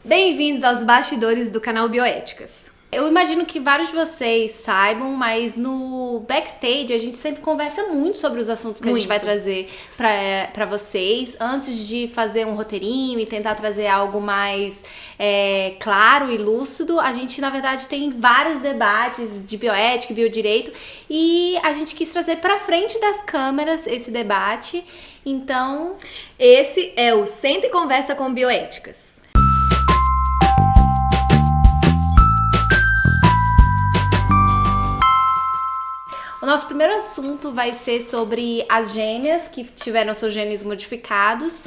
Bem-vindos aos bastidores do canal Bioéticas. Eu imagino que vários de vocês saibam, mas no backstage a gente sempre conversa muito sobre os assuntos que a gente vai trazer pra vocês, antes de fazer um roteirinho e tentar trazer algo mais claro e lúcido. A gente, na verdade, tem vários debates de bioética e biodireito e a gente quis trazer pra frente das câmeras esse debate. Então, esse é o Senta e Conversa com Bioéticas. O nosso primeiro assunto vai ser sobre as gêmeas que tiveram seus genes modificados,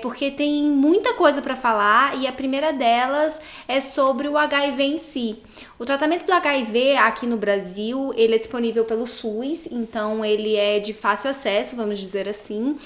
porque tem muita coisa para falar e a primeira delas é sobre o HIV em si. O tratamento do HIV aqui no Brasil, ele é disponível pelo SUS, então ele é de fácil acesso, vamos dizer assim,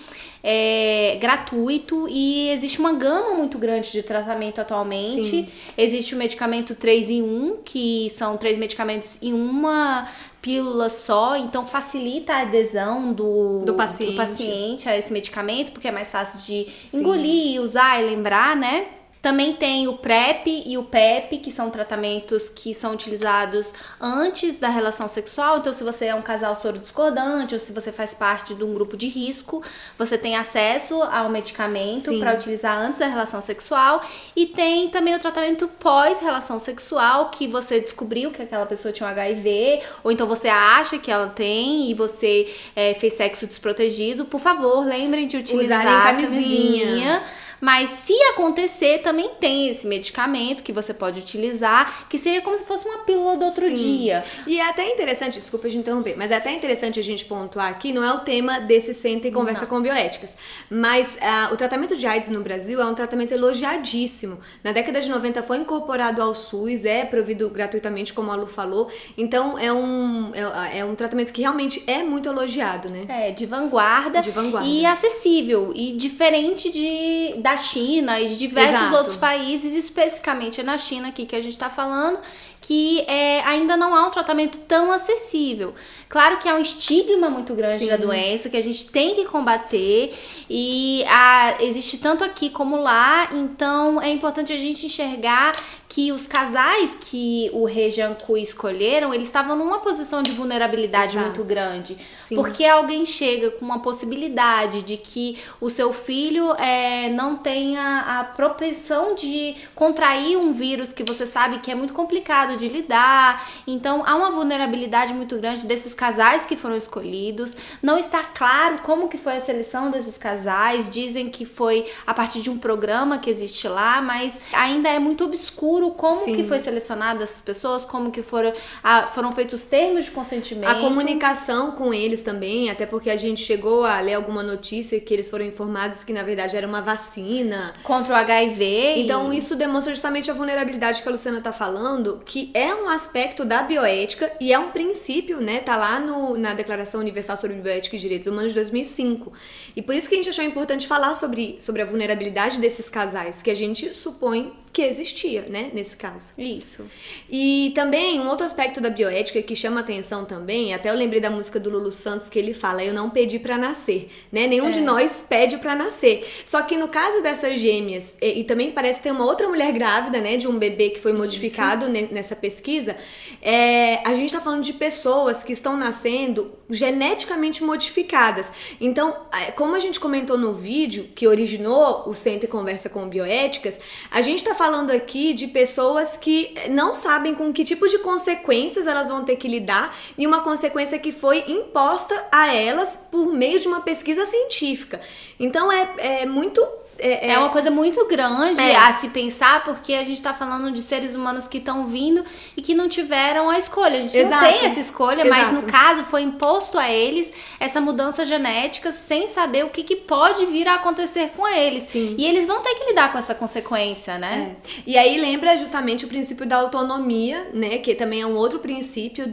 gratuito e existe uma gama muito grande de tratamento atualmente. Sim. Existe o medicamento 3 em 1, que são 3 medicamentos em uma pílula só, então facilita a adesão do paciente a esse medicamento, porque é mais fácil de engolir, usar e lembrar, né? Também tem o PrEP e o PEP, que são tratamentos que são utilizados antes da relação sexual. Então, se você é um casal soro-discordante ou se você faz parte de um grupo de risco, você tem acesso ao medicamento para utilizar antes da relação sexual. E tem também o tratamento pós-relação sexual, que você descobriu que aquela pessoa tinha um HIV, ou então você acha que ela tem e você fez sexo desprotegido. Por favor, lembrem de utilizar a camisinha. Mas se acontecer, também tem esse medicamento que você pode utilizar, que seria como se fosse uma pílula do outro dia. E é até interessante, desculpa de interromper, mas é até interessante a gente pontuar aqui, não é o tema desse Senta e Conversa com Bioéticas, mas o tratamento de AIDS no Brasil é um tratamento elogiadíssimo. Na década de 90 foi incorporado ao SUS, é provido gratuitamente, como a Lu falou, então é um tratamento que realmente é muito elogiado, né? De vanguarda. E acessível, e diferente da China e de diversos outros países, especificamente na China aqui que a gente tá falando, que ainda não há um tratamento tão acessível. Claro que há um estigma muito grande da doença que a gente tem que combater e existe tanto aqui como lá, então é importante a gente enxergar que os casais que o He Jiankui escolheram, eles estavam numa posição de vulnerabilidade muito grande. Porque alguém chega com uma possibilidade de que o seu filho não tenha a propensão de contrair um vírus que você sabe que é muito complicado de lidar. Então, há uma vulnerabilidade muito grande desses casais que foram escolhidos. Não está claro como que foi a seleção desses casais. Dizem que foi a partir de um programa que existe lá, mas ainda é muito obscuro como que foi selecionado essas pessoas, como que foram feitos os termos de consentimento. A comunicação com eles também, até porque a gente chegou a ler alguma notícia que eles foram informados que na verdade era uma vacina contra o HIV. Então isso demonstra justamente a vulnerabilidade que a Luciana tá falando, que é um aspecto da bioética e é um princípio, né? Tá lá na Declaração Universal sobre Bioética e Direitos Humanos de 2005. E por isso que a gente achou importante falar sobre a vulnerabilidade desses casais, que a gente supõe que existia, né, nesse caso. Isso. E também um outro aspecto da bioética que chama atenção também, até eu lembrei da música do Lulu Santos que ele fala, eu não pedi pra nascer, né? Nenhum de nós pede pra nascer. Só que no caso dessas gêmeas, e também parece ter uma outra mulher grávida, né, de um bebê que foi modificado nessa pesquisa, a gente tá falando de pessoas que estão nascendo geneticamente modificadas. Então, como a gente comentou no vídeo que originou o Senta e Conversa com Bioéticas, a gente tá falando aqui de pessoas que não sabem com que tipo de consequências elas vão ter que lidar e uma consequência que foi imposta a elas por meio de uma pesquisa científica. Então é muito... É uma coisa muito grande a se pensar, porque a gente tá falando de seres humanos que estão vindo e que não tiveram a escolha. A gente não tem essa escolha, mas no caso foi imposto a eles essa mudança genética sem saber o que pode vir a acontecer com eles. Sim. E eles vão ter que lidar com essa consequência, né? E aí lembra justamente o princípio da autonomia, né? Que também é um outro princípio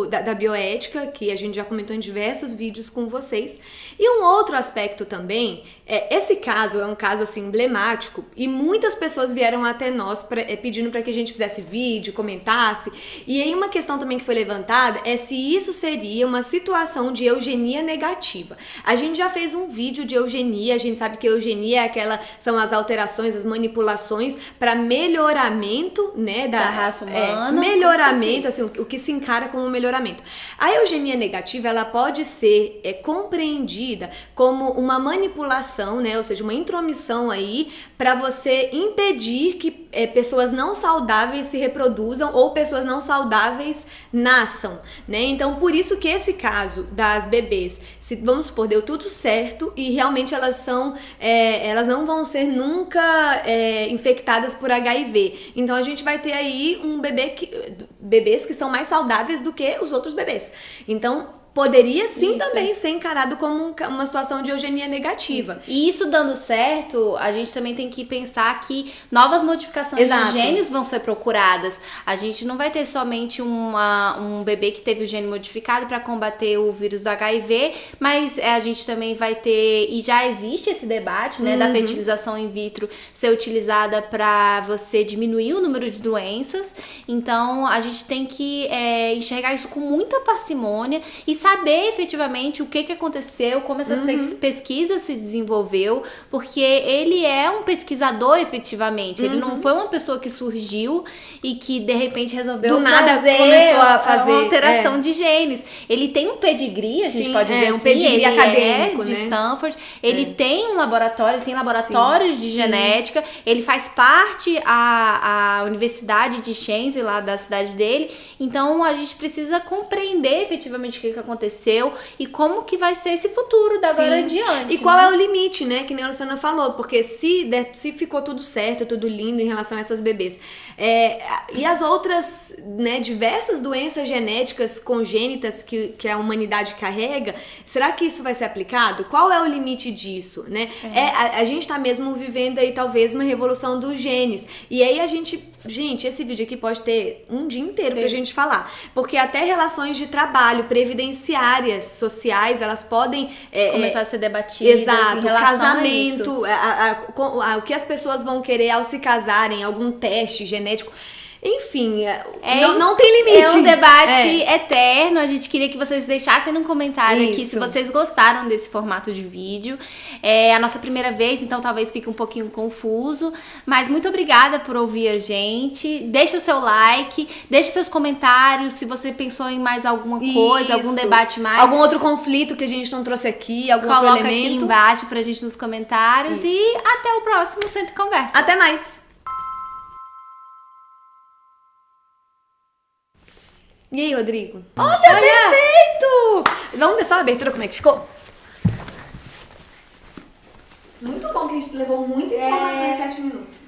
da bioética, que a gente já comentou em diversos vídeos com vocês. E um outro aspecto também, esse caso é um caso caso assim emblemático, e muitas pessoas vieram até nós pedindo para que a gente fizesse vídeo, comentasse. E aí uma questão também que foi levantada é se isso seria uma situação de eugenia negativa. A gente já fez um vídeo de eugenia, a gente sabe que eugenia são as alterações, as manipulações para melhoramento, né, da raça humana. Melhoramento, assim, o que se encara como melhoramento. A eugenia negativa, ela pode ser compreendida como uma manipulação, né, ou seja, uma intromissão aí para você impedir que pessoas não saudáveis se reproduzam ou pessoas não saudáveis nasçam, né? Então, por isso que esse caso das bebês, se vamos supor, deu tudo certo e realmente elas não vão ser nunca infectadas por HIV. Então, a gente vai ter aí bebês que são mais saudáveis do que os outros bebês. Então, poderia sim também ser encarado como uma situação de eugenia negativa. Isso. E isso dando certo, a gente também tem que pensar que novas modificações de genes vão ser procuradas. A gente não vai ter somente um bebê que teve o gene modificado para combater o vírus do HIV, mas a gente também vai ter, e já existe esse debate, né, da fertilização in vitro ser utilizada para você diminuir o número de doenças. Então, a gente tem que enxergar isso com muita parcimônia e saber efetivamente o que aconteceu, como essa pesquisa se desenvolveu, porque ele é um pesquisador efetivamente, ele não foi uma pessoa que surgiu e que de repente resolveu do nada começou a fazer uma alteração de genes. Ele tem um pedigree, a gente pode dizer um pedigree acadêmico, de Stanford, ele tem um laboratório, ele tem laboratórios de genética, ele faz parte a Universidade de Shenzhen lá da cidade dele, então a gente precisa compreender efetivamente o que aconteceu e como que vai ser esse futuro da agora em diante. E qual é o limite, né, que nem a Luciana falou, porque se ficou tudo certo, tudo lindo em relação a essas bebês, e as outras, né, diversas doenças genéticas congênitas que a humanidade carrega, será que isso vai ser aplicado? Qual é o limite disso, né? A gente tá mesmo vivendo aí talvez uma revolução dos genes, e aí gente, esse vídeo aqui pode ter um dia inteiro pra gente falar, porque até relações de trabalho, previdenciárias, sociais, elas podem começar a ser debatidas. Exato, em relação casamento, o que as pessoas vão querer ao se casarem, algum teste genético. Enfim, não tem limite. É um debate eterno. A gente queria que vocês deixassem no comentário aqui se vocês gostaram desse formato de vídeo. É a nossa primeira vez, então talvez fique um pouquinho confuso. Mas muito obrigada por ouvir a gente. Deixa o seu like, deixa seus comentários se você pensou em mais alguma coisa, algum debate mais. Algum outro conflito que a gente não trouxe aqui, algum outro elemento. Coloca aqui embaixo pra gente nos comentários. E até o próximo Senta e Conversa. Até mais! E aí, Rodrigo? Olha, perfeito! Vamos ver só a abertura, como é que ficou? Muito bom que a gente levou muita informação em 7 minutos.